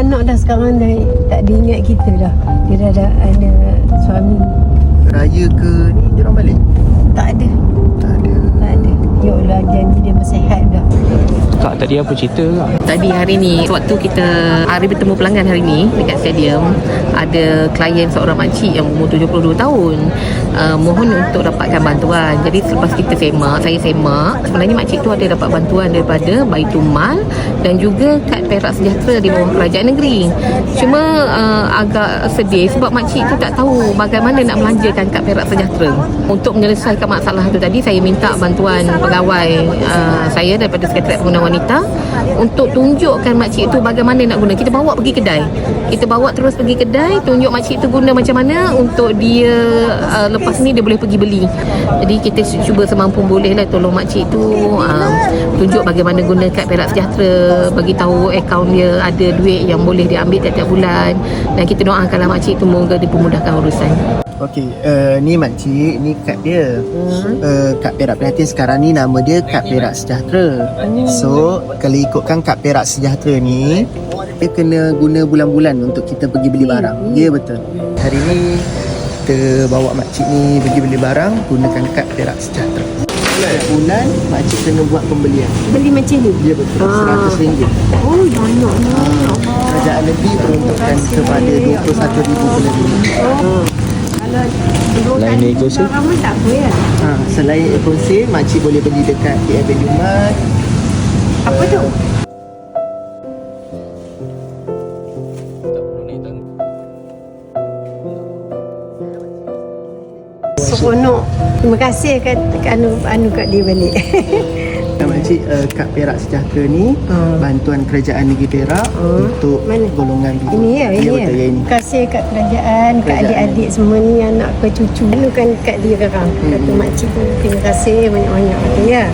beranak dah sekarang dah tak diingat kita dah. Dia dah ada suami. Raya ke ni dia orang balik? Tak ada. Tak ada. Tak ada. Ya Allah, janji dia bersihat dah. Kak, tadi apa cerita kak? Tadi hari ni, waktu kita hari bertemu pelanggan hari ni dekat stadium, ada klien seorang makcik yang umur 72 tahun mohon untuk dapatkan bantuan. Jadi selepas kita saya semak, sebenarnya makcik tu ada dapat bantuan daripada Baitul Mal dan juga kad Perak Sejahtera di bawah kerajaan negeri. Cuma agak sedih sebab makcik tu tak tahu bagaimana nak melanjarkan kad Perak Sejahtera. Untuk menyelesaikan masalah tu tadi, saya minta bantuan pegawai saya daripada Sekretariat Pengguna Wanita untuk tunjukkan makcik tu bagaimana nak guna. Kita bawa pergi kedai. Kita bawa terus pergi kedai, tunjuk makcik tu guna macam mana untuk dia lepas ni dia boleh pergi beli. Jadi kita cuba semampu boleh lah tolong makcik tu tunjuk bagaimana guna kad Perak Sejahtera, bagi tahu akaun dia ada duit yang boleh diambil tiap-tiap bulan, dan kita doakanlah makcik tu moga dipermudahkan urusan. Okey, ni makcik, ni kad dia. Kad Perak Prihatin sekarang ni nama dia kad Perak Sejahtera. So, kalau ikutkan kad Perak Sejahtera ni, dia kena guna bulan-bulan untuk kita pergi beli barang. Ya, betul. Hari ni kita bawa makcik ni pergi beli barang gunakan kad Perak Sejahtera. Bulan makcik kena buat pembelian. Beli macam ni? Ya, betul. RM100. Oh, banyaknya. Kerajaan negeri peruntukkan kepada 21,000 bulan ini. Lain negosiasi? Ramai tak apa ya? Selain ekosel, makcik boleh beli dekat KFC Mart. Apa tu? Seronok. Terima kasih kat anu kat dia balik. Makcik, kad Perak Sejahtera ni bantuan kerajaan negeri Perak untuk Mana? golongan biru. Ini ya, ini ya. Betul, ya, ini. Terima kasih kat kerajaan, kat adik-adik semua ni, anak ke cucu ni kan kat dia sekarang. Kata makcik tu terima kasih banyak-banyak. Okey ya.